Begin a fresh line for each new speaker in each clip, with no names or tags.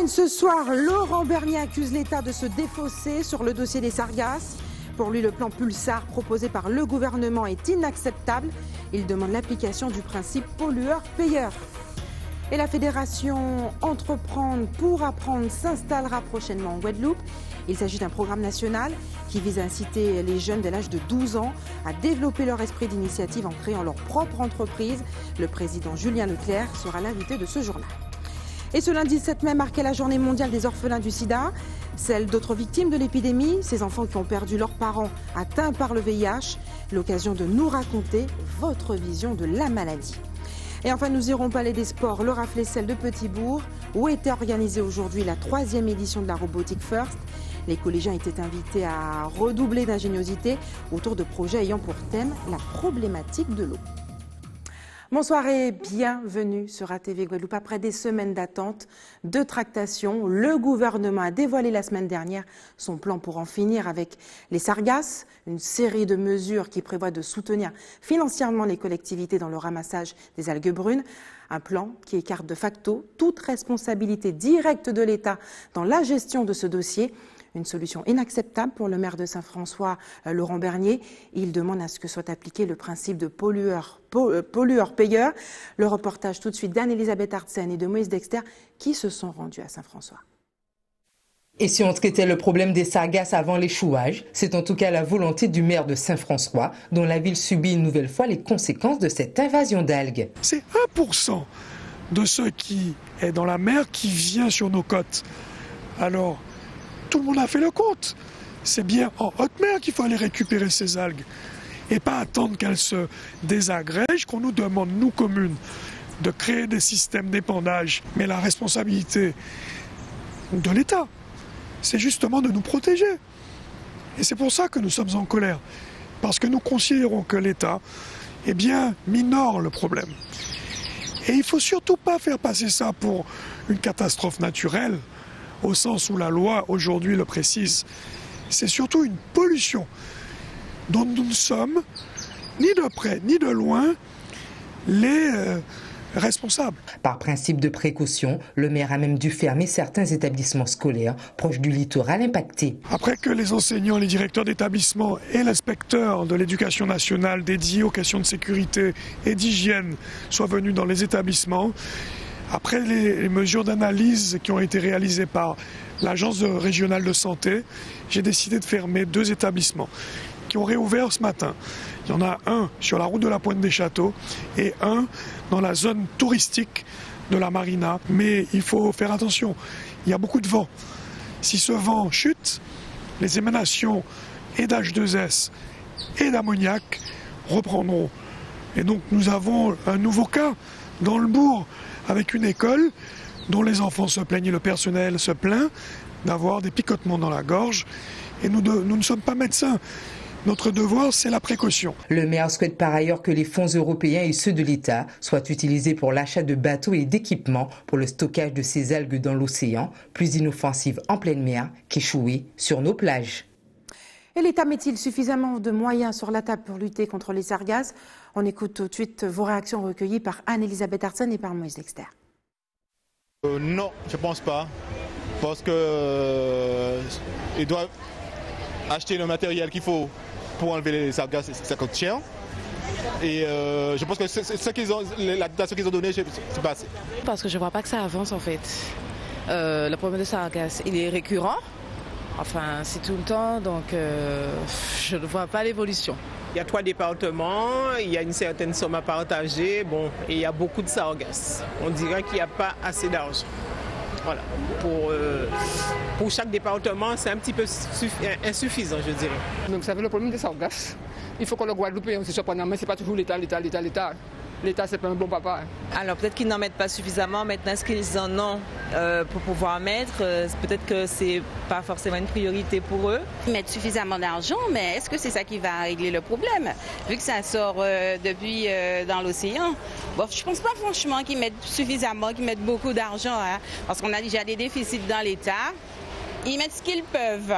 une ce soir, Laurent Bernier accuse l'État de se défausser sur le dossier des sargasses. Pour lui, le plan Pulsar proposé par le gouvernement est inacceptable. Il demande l'application du principe pollueur-payeur. Et la fédération Entreprendre pour apprendre s'installera prochainement en Guadeloupe. Il s'agit d'un programme national qui vise à inciter les jeunes dès l'âge de 12 ans à développer leur esprit d'initiative en créant leur propre entreprise. Le président Julien Leclerc sera l'invité de ce jour-là. Et ce lundi 7 mai marquait la journée mondiale des orphelins du sida, celle d'autres victimes de l'épidémie, ces enfants qui ont perdu leurs parents atteints par le VIH. L'occasion de nous raconter votre vision de la maladie. Et enfin, nous irons au Palais des Sports, le Raffles-Celle de Petit-Bourg, où était organisée aujourd'hui la 3e édition de la Robotic First. Les collégiens étaient invités à redoubler d'ingéniosité autour de projets ayant pour thème la problématique de l'eau. Bonsoir et bienvenue sur ATV Guadeloupe. Après des semaines d'attente, de tractation, le gouvernement a dévoilé la semaine dernière son plan pour en finir avec les sargasses, une série de mesures qui prévoit de soutenir financièrement les collectivités dans le ramassage des algues brunes. Un plan qui écarte de facto toute responsabilité directe de l'État dans la gestion de ce dossier. Une solution inacceptable pour le maire de Saint-François, Laurent Bernier. Il demande à ce que soit appliqué le principe de pollueur-payeur. Le reportage tout de suite d'Anne-Elisabeth Artsen et de Moïse Dexter qui se sont rendus à Saint-François.
Et si on traitait le problème des sargasses avant l'échouage, c'est en tout cas la volonté du maire de Saint-François, dont la ville subit une nouvelle fois les conséquences de cette invasion d'algues.
C'est 1% de ce qui est dans la mer qui vient sur nos côtes. Alors, tout le monde a fait le compte. C'est bien en haute mer qu'il faut aller récupérer ces algues et pas attendre qu'elles se désagrègent, qu'on nous demande, nous communes, de créer des systèmes d'épandage. Mais la responsabilité de l'État, c'est justement de nous protéger. Et c'est pour ça que nous sommes en colère. Parce que nous considérons que l'État, minore le problème. Et il ne faut surtout pas faire passer ça pour une catastrophe naturelle, au sens où la loi aujourd'hui le précise. C'est surtout une pollution dont nous ne sommes, ni de près ni de loin, les responsables.
Par principe de précaution, le maire a même dû fermer certains établissements scolaires proches du littoral impacté.
Après que les enseignants, les directeurs d'établissement et l'inspecteur de l'éducation nationale dédié aux questions de sécurité et d'hygiène soient venus dans les établissements, après les mesures d'analyse qui ont été réalisées par l'agence régionale de santé, j'ai décidé de fermer 2 établissements qui ont réouvert ce matin. Il y en a un sur la route de la Pointe des Châteaux et un dans la zone touristique de la Marina. Mais il faut faire attention, il y a beaucoup de vent. Si ce vent chute, les émanations et d'H2S et d'ammoniac reprendront. Et donc nous avons un nouveau cas dans le bourg, avec une école dont les enfants se plaignent et le personnel se plaint d'avoir des picotements dans la gorge. Et nous ne sommes pas médecins. Notre devoir, c'est la précaution.
Le maire souhaite par ailleurs que les fonds européens et ceux de l'État soient utilisés pour l'achat de bateaux et d'équipements pour le stockage de ces algues dans l'océan, plus inoffensives en pleine mer qu'échouées sur nos plages.
Et l'État met-il suffisamment de moyens sur la table pour lutter contre les sargasses? On écoute tout de suite vos réactions recueillies par Anne-Elisabeth Artsen et par Moïse Dexter.
Non, je ne pense pas. Parce qu'ils doivent acheter le matériel qu'il faut pour enlever les sargasses, ça coûte cher. Et je pense que la dotation qu'ils ont donnée, c'est pas assez.
Parce que je ne vois pas que ça avance en fait. Le problème de sargasses, il est récurrent. Enfin, c'est tout le temps, donc je ne vois pas l'évolution.
Il y a 3 départements, il y a une certaine somme à partager, et il y a beaucoup de sargasses. On dirait qu'il n'y a pas assez d'argent. Voilà. Pour chaque département, c'est un petit peu insuffisant, je dirais.
Donc ça fait le problème des sargasses. Il faut que le Guadeloupéen se surprenne, mais ce n'est pas toujours l'État. L'État, c'est pas un bon papa.
Alors peut-être qu'ils n'en mettent pas suffisamment. Maintenant, est-ce qu'ils en ont pour pouvoir mettre? Peut-être que c'est pas forcément une priorité pour eux.
Ils mettent suffisamment d'argent, mais est-ce que c'est ça qui va régler le problème? Vu que ça sort depuis dans l'océan, bon, je pense pas franchement qu'ils mettent suffisamment, qu'ils mettent beaucoup d'argent, hein, parce qu'on a déjà des déficits dans l'État. Ils mettent ce qu'ils peuvent.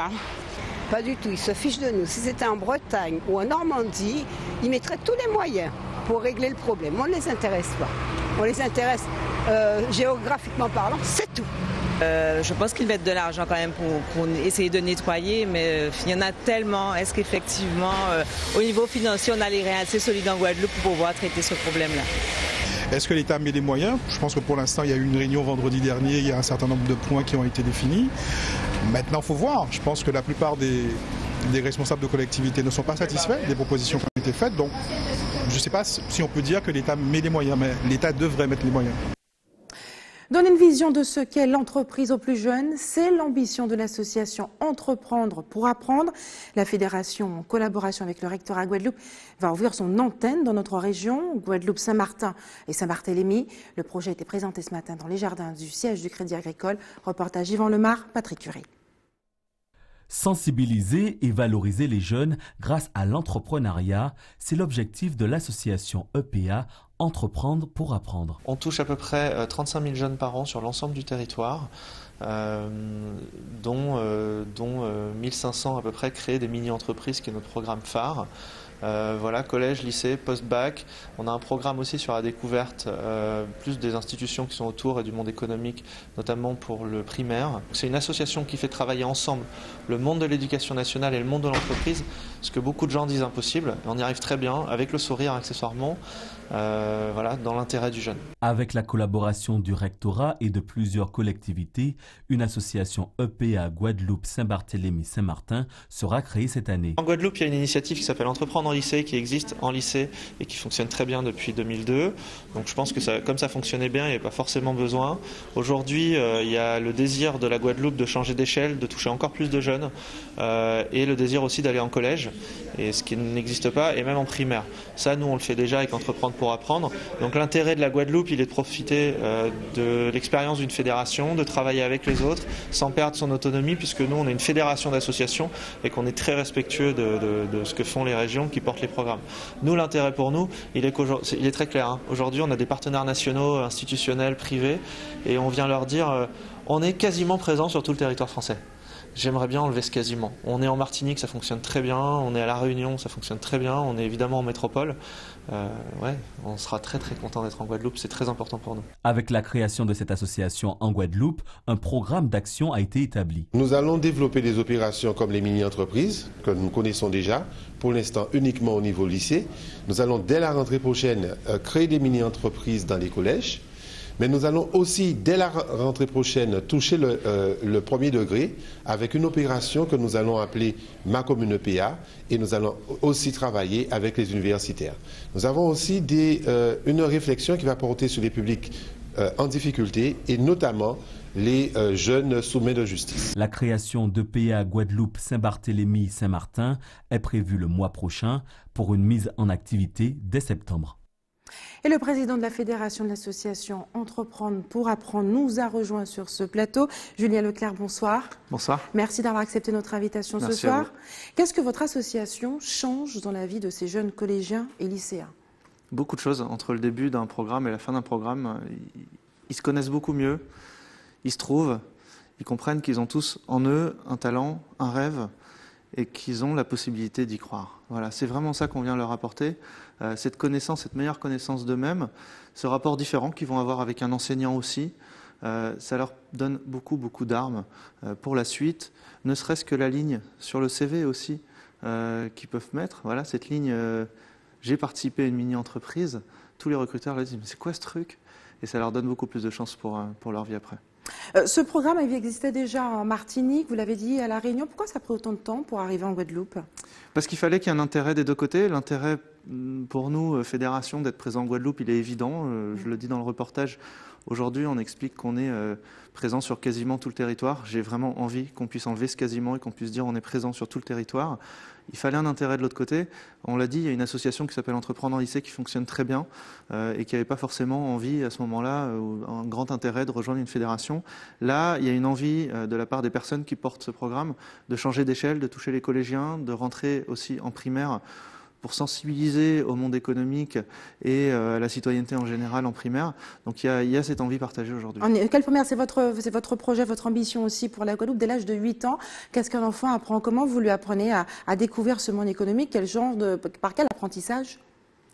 Pas du tout, ils se fichent de nous. Si c'était en Bretagne ou en Normandie, ils mettraient tous les moyens pour régler le problème. On ne les intéresse pas. On les intéresse géographiquement parlant, c'est tout.
Je pense qu'ils mettent de l'argent quand même pour essayer de nettoyer, mais il y en a tellement. Est-ce qu'effectivement, au niveau financier, on a les reins assez solides en Guadeloupe pour pouvoir traiter ce problème-là?
Est-ce que l'État met les moyens? Je pense que pour l'instant, il y a eu une réunion vendredi dernier, il y a un certain nombre de points qui ont été définis. Maintenant, il faut voir. Je pense que la plupart des responsables de collectivités ne sont pas satisfaits des propositions qui ont été faites. Donc, je ne sais pas si on peut dire que l'État met les moyens, mais l'État devrait mettre les moyens.
Donner une vision de ce qu'est l'entreprise aux plus jeunes, c'est l'ambition de l'association Entreprendre pour apprendre. La fédération, en collaboration avec le rectorat Guadeloupe, va ouvrir son antenne dans notre région, Guadeloupe, Saint-Martin et Saint-Barthélemy. Le projet a été présenté ce matin dans les jardins du siège du Crédit Agricole. Reportage Yvan Lemar, Patrick Curie.
Sensibiliser et valoriser les jeunes grâce à l'entrepreneuriat, c'est l'objectif de l'association EPA Entreprendre pour apprendre.
On touche à peu près 35 000 jeunes par an sur l'ensemble du territoire, dont 1500 à peu près créent des mini-entreprises, qui est notre programme phare. Voilà, collège, lycée, post-bac. On a un programme aussi sur la découverte, plus des institutions qui sont autour et du monde économique, notamment pour le primaire. C'est une association qui fait travailler ensemble le monde de l'éducation nationale et le monde de l'entreprise, ce que beaucoup de gens disent impossible. On y arrive très bien, avec le sourire accessoirement, voilà, dans l'intérêt du jeune.
Avec la collaboration du rectorat et de plusieurs collectivités, une association EPA Guadeloupe Saint-Barthélemy Saint-Martin sera créée cette année.
En Guadeloupe, il y a une initiative qui s'appelle Entreprendre en lycée, qui existe en lycée et qui fonctionne très bien depuis 2002. Donc je pense que ça, comme ça fonctionnait bien, il n'y avait pas forcément besoin. Aujourd'hui, il y a le désir de la Guadeloupe de changer d'échelle, de toucher encore plus de jeunes, et le désir aussi d'aller en collège, et ce qui n'existe pas, et même en primaire. Ça, nous, on le fait déjà avec Entreprendre pour apprendre. Donc l'intérêt de la Guadeloupe, il est de profiter de l'expérience d'une fédération, de travailler avec les autres, sans perdre son autonomie, puisque nous, on est une fédération d'associations et qu'on est très respectueux de ce que font les régions qui portent les programmes. Nous, l'intérêt pour nous, il est très clair. Hein. Aujourd'hui, on a des partenaires nationaux, institutionnels, privés, et on vient leur dire on est quasiment présent sur tout le territoire français. J'aimerais bien enlever ce quasiment. On est en Martinique, ça fonctionne très bien. On est à La Réunion, ça fonctionne très bien. On est évidemment en métropole. Ouais, on sera très très content d'être en Guadeloupe. C'est très important pour nous.
Avec la création de cette association en Guadeloupe, un programme d'action a été établi.
Nous allons développer des opérations comme les mini-entreprises, que nous connaissons déjà, pour l'instant uniquement au niveau lycée. Nous allons dès la rentrée prochaine créer des mini-entreprises dans les collèges. Mais nous allons aussi, dès la rentrée prochaine, toucher le premier degré avec une opération que nous allons appeler Ma Commune EPA, et nous allons aussi travailler avec les universitaires. Nous avons aussi une réflexion qui va porter sur les publics en difficulté, et notamment les jeunes sous main de justice.
La création d'EPA Guadeloupe Saint-Barthélemy Saint-Martin est prévue le mois prochain pour une mise en activité dès septembre.
Et le président de la fédération de l'association Entreprendre pour apprendre nous a rejoint sur ce plateau. Julien Leclerc, bonsoir.
Bonsoir.
Merci d'avoir accepté notre invitation ce soir. Qu'est-ce que votre association change dans la vie de ces jeunes collégiens et lycéens?
Beaucoup de choses. Entre le début d'un programme et la fin d'un programme, ils se connaissent beaucoup mieux, ils se trouvent, ils comprennent qu'ils ont tous en eux un talent, un rêve, et qu'ils ont la possibilité d'y croire. Voilà, c'est vraiment ça qu'on vient leur apporter, cette connaissance, cette meilleure connaissance d'eux-mêmes, ce rapport différent qu'ils vont avoir avec un enseignant aussi. Ça leur donne beaucoup d'armes pour la suite, ne serait-ce que la ligne sur le CV aussi qu'ils peuvent mettre. Voilà, cette ligne j'ai participé à une mini-entreprise, tous les recruteurs leur disent mais c'est quoi ce truc? Et ça leur donne beaucoup plus de chances pour leur vie après.
Ce programme existait déjà en Martinique, vous l'avez dit, à La Réunion. Pourquoi ça a pris autant de temps pour arriver en Guadeloupe?
Parce qu'il fallait qu'il y ait un intérêt des deux côtés. L'intérêt pour nous, fédération, d'être présent en Guadeloupe, il est évident. Je le dis dans le reportage. Aujourd'hui, on explique qu'on est présent sur quasiment tout le territoire. J'ai vraiment envie qu'on puisse enlever ce quasiment et qu'on puisse dire on est présent sur tout le territoire. Il fallait un intérêt de l'autre côté. On l'a dit, il y a une association qui s'appelle Entreprendre en lycée qui fonctionne très bien et qui n'avait pas forcément envie à ce moment-là, un grand intérêt de rejoindre une fédération. Là, il y a une envie de la part des personnes qui portent ce programme de changer d'échelle, de toucher les collégiens, de rentrer aussi en primaire pour sensibiliser au monde économique et à la citoyenneté en général en primaire. Donc il y a cette envie partagée aujourd'hui.
Quelle première, c'est votre projet, votre ambition aussi pour la Guadeloupe dès l'âge de 8 ans. Qu'est-ce qu'un enfant apprend? Comment vous lui apprenez à découvrir ce monde économique? Par quel apprentissage?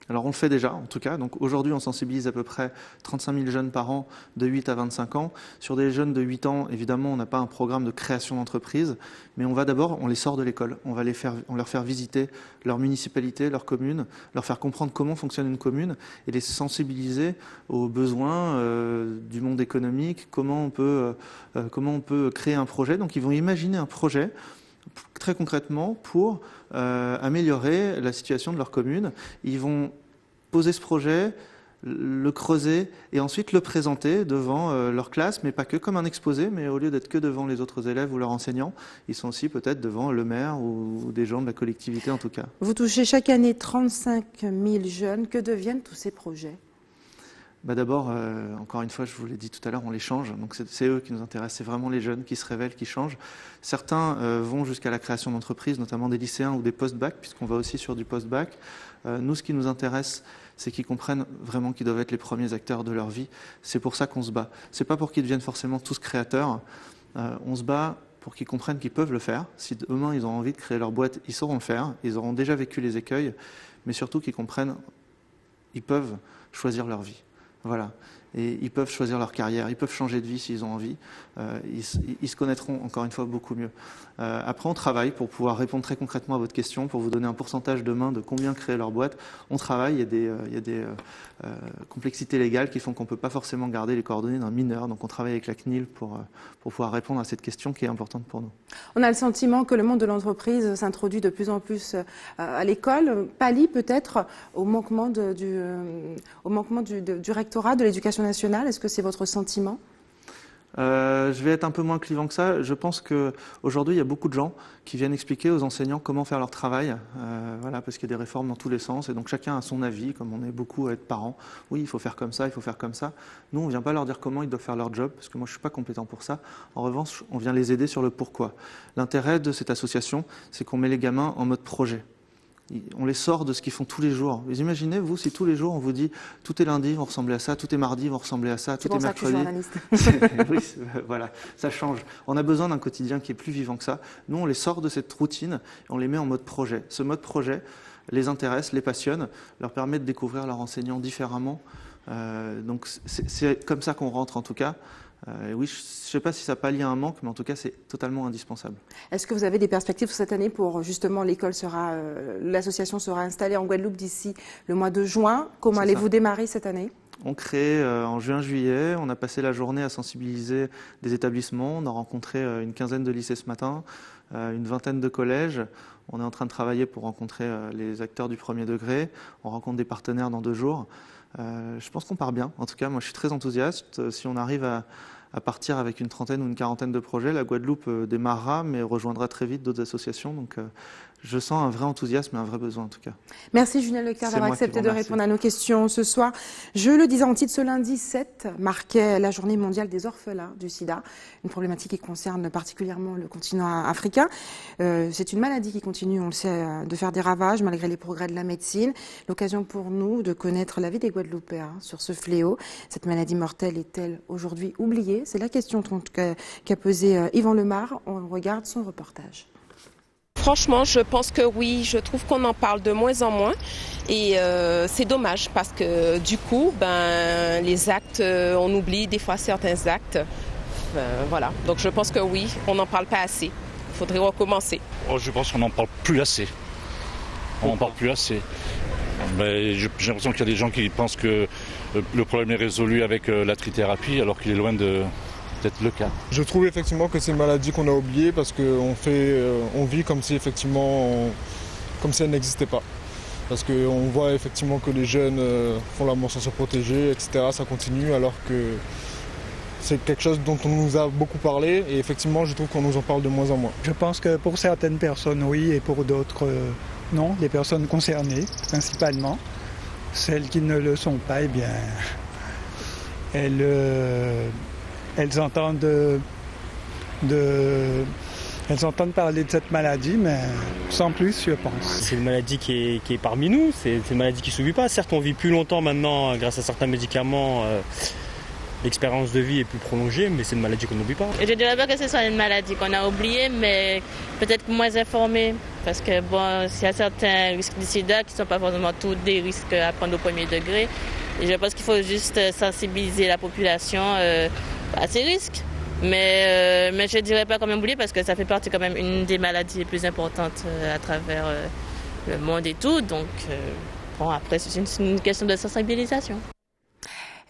Alors on le fait déjà en tout cas, donc aujourd'hui on sensibilise à peu près 35 000 jeunes par an de 8 à 25 ans. Sur des jeunes de 8 ans, évidemment on n'a pas un programme de création d'entreprise, mais on les sort de l'école, on leur faire visiter leur municipalité, leur commune, leur faire comprendre comment fonctionne une commune et les sensibiliser aux besoins du monde économique, comment on peut créer un projet. Donc ils vont imaginer un projet très concrètement pour améliorer la situation de leur commune. Ils vont poser ce projet, le creuser et ensuite le présenter devant leur classe, mais pas que comme un exposé, mais au lieu d'être que devant les autres élèves ou leurs enseignants, ils sont aussi peut-être devant le maire ou des gens de la collectivité en tout cas.
Vous touchez chaque année 35 000 jeunes. Que deviennent tous ces projets ?
D'abord, encore une fois, je vous l'ai dit tout à l'heure, on les change. Donc c'est eux qui nous intéressent, c'est vraiment les jeunes qui se révèlent, qui changent. Certains vont jusqu'à la création d'entreprises, notamment des lycéens ou des post-bac, puisqu'on va aussi sur du post-bac. Nous, ce qui nous intéresse, c'est qu'ils comprennent vraiment qu'ils doivent être les premiers acteurs de leur vie. C'est pour ça qu'on se bat. C'est pas pour qu'ils deviennent forcément tous créateurs. On se bat pour qu'ils comprennent qu'ils peuvent le faire. Si demain ils ont envie de créer leur boîte, ils sauront le faire. Ils auront déjà vécu les écueils, mais surtout qu'ils comprennent qu'ils peuvent choisir leur vie. Voilà. Et ils peuvent choisir leur carrière, ils peuvent changer de vie s'ils ont envie. Ils se connaîtront encore une fois beaucoup mieux. Après, on travaille pour pouvoir répondre très concrètement à votre question, pour vous donner un pourcentage demain de combien créer leur boîte. On travaille, il y a des complexités légales qui font qu'on ne peut pas forcément garder les coordonnées d'un mineur. Donc on travaille avec la CNIL pour pouvoir répondre à cette question qui est importante pour nous.
On a le sentiment que le monde de l'entreprise s'introduit de plus en plus à l'école, pallie peut-être au manquement du rectorat, de l'éducation nationale. Est-ce que c'est votre sentiment ?
Je vais être un peu moins clivant que ça. Je pense qu'aujourd'hui, il y a beaucoup de gens qui viennent expliquer aux enseignants comment faire leur travail, voilà, parce qu'il y a des réformes dans tous les sens, et donc chacun a son avis, comme on est beaucoup à être parents. Oui, il faut faire comme ça, il faut faire comme ça. Nous, on ne vient pas leur dire comment ils doivent faire leur job, parce que moi, je ne suis pas compétent pour ça. En revanche, on vient les aider sur le pourquoi. L'intérêt de cette association, c'est qu'on met les gamins en mode projet. On les sort de ce qu'ils font tous les jours. Vous imaginez, vous, si tous les jours on vous dit tout est lundi, vont ressembler à ça, tout est mardi, vont ressembler à ça, tout est mercredi. Oui, voilà, ça change. On a besoin d'un quotidien qui est plus vivant que ça. Nous, on les sort de cette routine et on les met en mode projet. Ce mode projet les intéresse, les passionne, leur permet de découvrir leur enseignant différemment. Donc c'est comme ça qu'on rentre en tout cas. Oui, je ne sais pas si ça pallie à un manque, mais en tout cas, c'est totalement indispensable.
Est-ce que vous avez des perspectives cette année pour justement l'association sera installée en Guadeloupe d'ici le mois de juin? Comment allez-vous démarrer cette année?
On crée en juin-juillet, on a passé la journée à sensibiliser des établissements, on a rencontré une quinzaine de lycées ce matin, une vingtaine de collèges. On est en train de travailler pour rencontrer les acteurs du premier degré, on rencontre des partenaires dans 2 jours. Je pense qu'on part bien. En tout cas, moi, je suis très enthousiaste. Si on arrive à partir avec une trentaine ou une quarantaine de projets, la Guadeloupe démarrera, mais rejoindra très vite d'autres associations. Donc, je sens un vrai enthousiasme et un vrai besoin, en tout cas.
Merci, Julien Leclerc, d'avoir accepté de répondre à nos questions ce soir. Je le disais en titre, ce lundi 7 marquait la journée mondiale des orphelins du sida, une problématique qui concerne particulièrement le continent africain. C'est une maladie qui continue, on le sait, de faire des ravages malgré les progrès de la médecine. L'occasion pour nous de connaître l'avis des Guadeloupéens sur ce fléau. Cette maladie mortelle est-elle aujourd'hui oubliée? C'est la question qu'a posée Yvan Lemar. On regarde son reportage.
Franchement, je pense que oui, je trouve qu'on en parle de moins en moins et c'est dommage parce que du coup, les actes, on oublie des fois certains actes. Voilà, donc je pense que oui, on n'en parle pas assez. Il faudrait recommencer.
Je pense qu'on n'en parle plus assez. On n'en parle plus assez. Mais j'ai l'impression qu'il y a des gens qui pensent que le problème est résolu avec la trithérapie alors qu'il est loin d'être le cas.
Je trouve effectivement que c'est une maladie qu'on a oubliée parce qu'on vit comme si effectivement comme si elle n'existait pas. Parce qu'on voit effectivement que les jeunes font la menstruation protégée, etc. Ça continue alors que c'est quelque chose dont on nous a beaucoup parlé et effectivement je trouve qu'on nous en parle de moins en moins.
Je pense que pour certaines personnes oui et pour d'autres non. Les personnes concernées principalement, celles qui ne le sont pas, eh bien elles entendent elles entendent parler de cette maladie, mais sans plus, je pense.
C'est une maladie qui est parmi nous, c'est une maladie qui ne s'oublie pas. Certes, on vit plus longtemps maintenant grâce à certains médicaments. L'expérience de vie est plus prolongée, mais c'est une maladie qu'on n'oublie pas.
Et je ne dirais pas que ce soit une maladie qu'on a oubliée, mais peut-être moins informée. parce que bon, il y a certains risques du sida qui ne sont pas forcément tous des risques à prendre au premier degré. Et je pense qu'il faut juste sensibiliser la population à ces risques. Mais je ne dirais pas quand même oublier parce que ça fait partie quand même une des maladies les plus importantes à travers le monde et tout. Donc bon, après c'est une question de sensibilisation.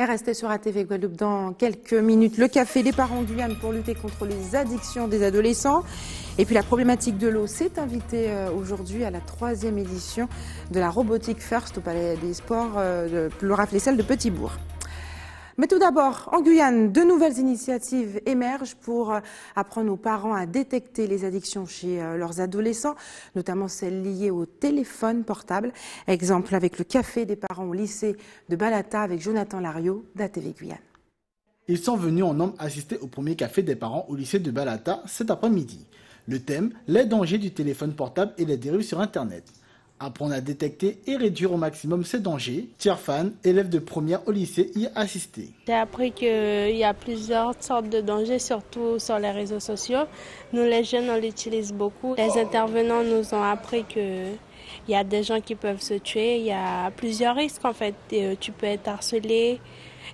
Et restez sur ATV Guadeloupe dans quelques minutes. Le café des parents en Guyane pour lutter contre les addictions des adolescents. Et puis la problématique de l'eau s'est invitée aujourd'hui à la 3e édition de la Robotique First au Palais des Sports de Pleurat-Flesselles de Petit-Bourg. Mais tout d'abord, en Guyane, de nouvelles initiatives émergent pour apprendre aux parents à détecter les addictions chez leurs adolescents, notamment celles liées au téléphone portable. Exemple avec le café des parents au lycée de Balata avec Jonathan Lariot d'ATV Guyane.
Ils sont venus en nombre assister au premier café des parents au lycée de Balata cet après-midi. Le thème, les dangers du téléphone portable et les dérives sur Internet. Apprendre à détecter et réduire au maximum ces dangers. Tierfan, élève de première au lycée, y a assisté.
J'ai appris qu'il y a plusieurs sortes de dangers, surtout sur les réseaux sociaux. Nous, les jeunes, on l'utilise beaucoup. Les intervenants nous ont appris qu'il y a des gens qui peuvent se tuer. Il y a plusieurs risques, en fait. Tu peux être harcelé,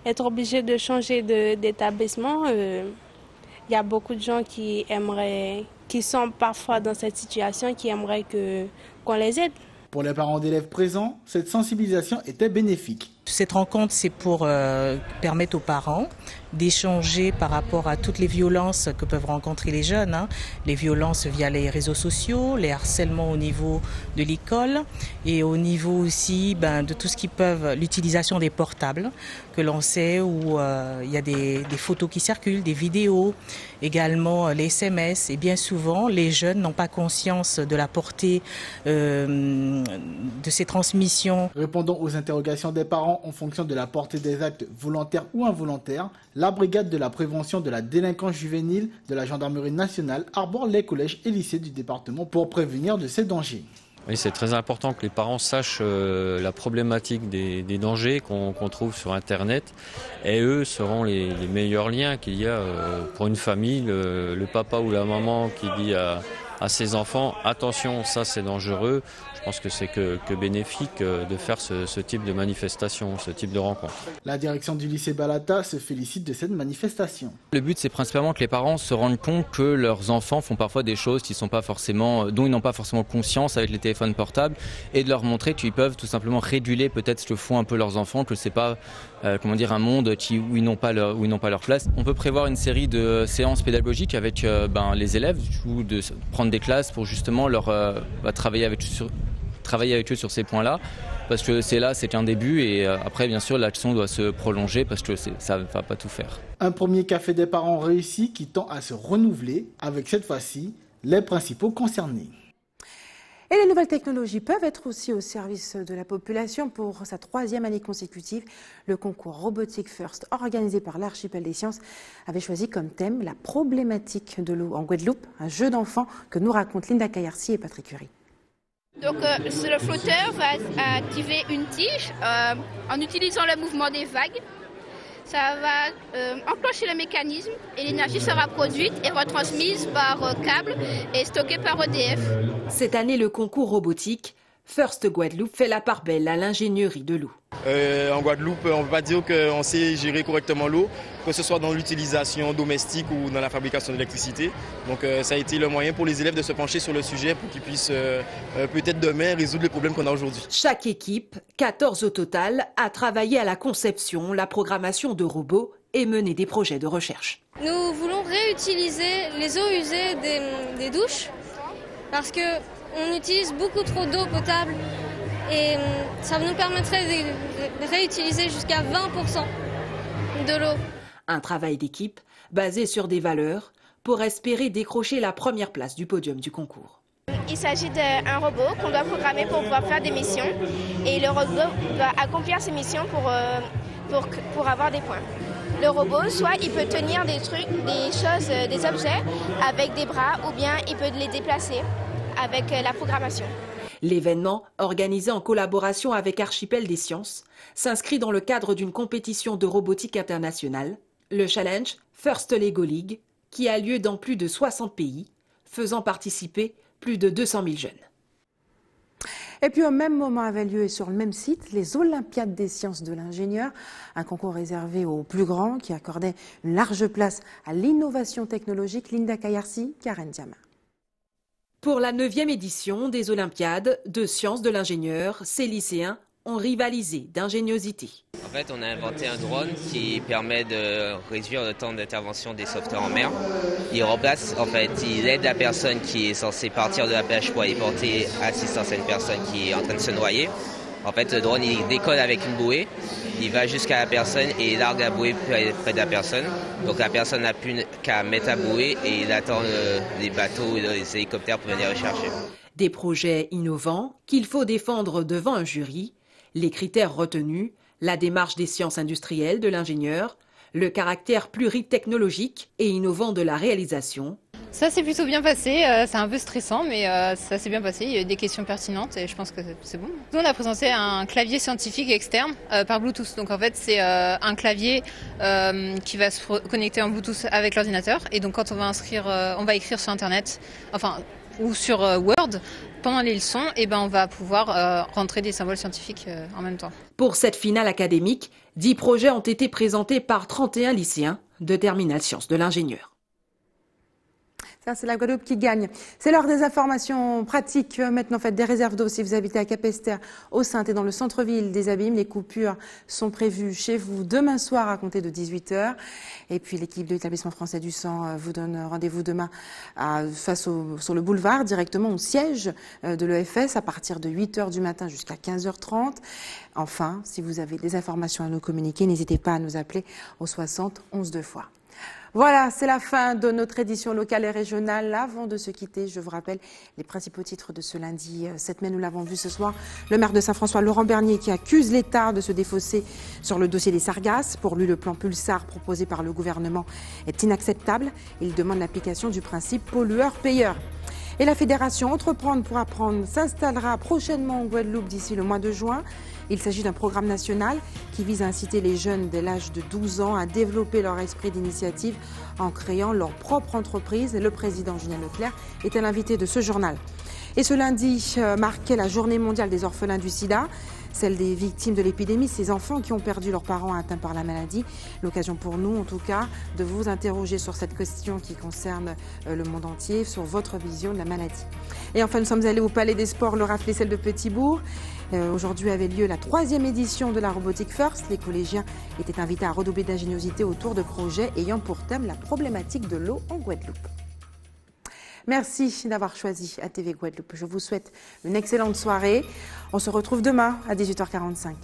être obligé de changer d'établissement. Il y a beaucoup de gens qui sont parfois dans cette situation, qui aimeraient qu'on les aide.
Pour les parents d'élèves présents, cette sensibilisation était bénéfique.
Cette rencontre, c'est pour permettre aux parents d'échanger par rapport à toutes les violences que peuvent rencontrer les jeunes. Les violences via les réseaux sociaux, les harcèlements au niveau de l'école et au niveau aussi de tout ce qui peuvent, l'utilisation des portables que l'on sait où il y a des photos qui circulent, des vidéos, également les SMS. Et bien souvent, les jeunes n'ont pas conscience de la portée de ces transmissions.
Répondant aux interrogations des parents en fonction de la portée des actes volontaires ou involontaires, la brigade de la prévention de la délinquance juvénile de la gendarmerie nationale arbore les collèges et lycées du département pour prévenir de ces dangers.
Oui, c'est très important que les parents sachent la problématique des dangers qu'on trouve sur Internet et eux seront les meilleurs liens qu'il y a pour une famille, le papa ou la maman qui dit à ses enfants « attention, ça c'est dangereux ». Je pense que c'est que bénéfique de faire ce type de manifestation, ce type de rencontre.
La direction du lycée Balata se félicite de cette manifestation.
Le but, c'est principalement que les parents se rendent compte que leurs enfants font parfois des choses dont ils n'ont pas forcément conscience avec les téléphones portables et de leur montrer qu'ils peuvent tout simplement réguler peut-être ce que font un peu leurs enfants, que c'est pas un monde où ils n'ont pas leur place. On peut prévoir une série de séances pédagogiques avec les élèves ou de prendre des classes pour justement leur travailler avec eux sur ces points-là, parce que c'est qu'un début et après bien sûr l'action doit se prolonger parce que ça ne va pas tout faire.
Un premier café des parents réussi qui tend à se renouveler avec cette fois-ci les principaux concernés.
Et les nouvelles technologies peuvent être aussi au service de la population. Pour sa 3e année consécutive, le concours Robotique First, organisé par l'Archipel des Sciences, avait choisi comme thème la problématique de l'eau en Guadeloupe, un jeu d'enfant que nous racontent Linda Kayarsi et Patrick Curie.
Donc le flotteur va activer une tige en utilisant le mouvement des vagues. Ça va enclencher le mécanisme et l'énergie sera produite et retransmise par câble et stockée par EDF.
Cette année, le concours robotique First Guadeloupe fait la part belle à l'ingénierie de l'eau.
En Guadeloupe, on ne peut pas dire qu'on sait gérer correctement l'eau, que ce soit dans l'utilisation domestique ou dans la fabrication d'électricité. Donc ça a été le moyen pour les élèves de se pencher sur le sujet pour qu'ils puissent peut-être demain résoudre les problèmes qu'on a aujourd'hui.
Chaque équipe, 14 au total, a travaillé à la conception, la programmation de robots et mené des projets de recherche.
Nous voulons réutiliser les eaux usées des douches parce qu'on utilise beaucoup trop d'eau potable et ça nous permettrait de réutiliser jusqu'à 20% de l'eau.
Un travail d'équipe basé sur des valeurs pour espérer décrocher la première place du podium du concours.
Il s'agit d'un robot qu'on doit programmer pour pouvoir faire des missions et le robot va accomplir ses missions pour avoir des points. Le robot, soit il peut tenir des trucs, des choses, des objets avec des bras ou bien il peut les déplacer avec la programmation.
L'événement, organisé en collaboration avec Archipel des Sciences, s'inscrit dans le cadre d'une compétition de robotique internationale, le challenge First Lego League, qui a lieu dans plus de 60 pays, faisant participer plus de 200 000 jeunes.
Et puis au même moment avait lieu et sur le même site les Olympiades des sciences de l'ingénieur, un concours réservé aux plus grands qui accordait une large place à l'innovation technologique. Linda Kayarsi, Karen Diama.
Pour la 9e édition des Olympiades de sciences de l'ingénieur, ces lycéens ont rivalisé d'ingéniosité.
En fait, on a inventé un drone qui permet de réduire le temps d'intervention des sauveteurs en mer. Il remplace, en fait, il aide la personne qui est censée partir de la plage pour aller porter assistance à une personne qui est en train de se noyer. En fait, le drone, il décolle avec une bouée, il va jusqu'à la personne et il largue la bouée près de la personne. Donc la personne n'a plus qu'à mettre la bouée et il attend les bateaux et les hélicoptères pour venir le chercher.
Des projets innovants qu'il faut défendre devant un jury. Les critères retenus, la démarche des sciences industrielles de l'ingénieur, le caractère pluritechnologique et innovant de la réalisation.
Ça s'est plutôt bien passé, c'est un peu stressant mais ça s'est bien passé, il y a eu des questions pertinentes et je pense que c'est bon. Nous on a présenté un clavier scientifique externe par Bluetooth, donc en fait c'est un clavier qui va se connecter en Bluetooth avec l'ordinateur et donc quand on va écrire sur internet, ou sur Word, pendant les leçons, on va pouvoir rentrer des symboles scientifiques en même temps.
Pour cette finale académique, 10 projets ont été présentés par 31 lycéens de terminale sciences de l'ingénieur.
Ça, c'est la Guadeloupe qui gagne. C'est l'heure des informations pratiques. Maintenant, faites des réserves d'eau si vous habitez à Capesterre, au Saint et dans le centre-ville des Abîmes. Les coupures sont prévues chez vous demain soir à compter de 18h. Et puis, l'équipe de l'établissement français du sang vous donne rendez-vous demain sur le boulevard, directement au siège de l'EFS à partir de 8h du matin jusqu'à 15h30. Enfin, si vous avez des informations à nous communiquer, n'hésitez pas à nous appeler au 60 11 2 fois. Voilà, c'est la fin de notre édition locale et régionale. Avant de se quitter, je vous rappelle les principaux titres de ce lundi 7 mai. Nous l'avons vu ce soir. Le maire de Saint-François, Laurent Bernier, qui accuse l'État de se défausser sur le dossier des sargasses. Pour lui, le plan Pulsar proposé par le gouvernement est inacceptable. Il demande l'application du principe pollueur-payeur. Et la fédération Entreprendre pour apprendre s'installera prochainement en Guadeloupe d'ici le mois de juin. Il s'agit d'un programme national qui vise à inciter les jeunes dès l'âge de 12 ans à développer leur esprit d'initiative en créant leur propre entreprise. Le président Julien Leclerc était l'invité de ce journal. Et ce lundi marquait la journée mondiale des orphelins du sida, celle des victimes de l'épidémie, ces enfants qui ont perdu leurs parents atteints par la maladie. L'occasion pour nous, en tout cas, de vous interroger sur cette question qui concerne le monde entier, sur votre vision de la maladie. Et enfin, nous sommes allés au Palais des Sports, le Raflé-Celle de Petit-Bourg. Aujourd'hui avait lieu la 3e édition de la Robotique First. Les collégiens étaient invités à redoubler d'ingéniosité autour de projets ayant pour thème la problématique de l'eau en Guadeloupe. Merci d'avoir choisi ATV Guadeloupe. Je vous souhaite une excellente soirée. On se retrouve demain à 18h45.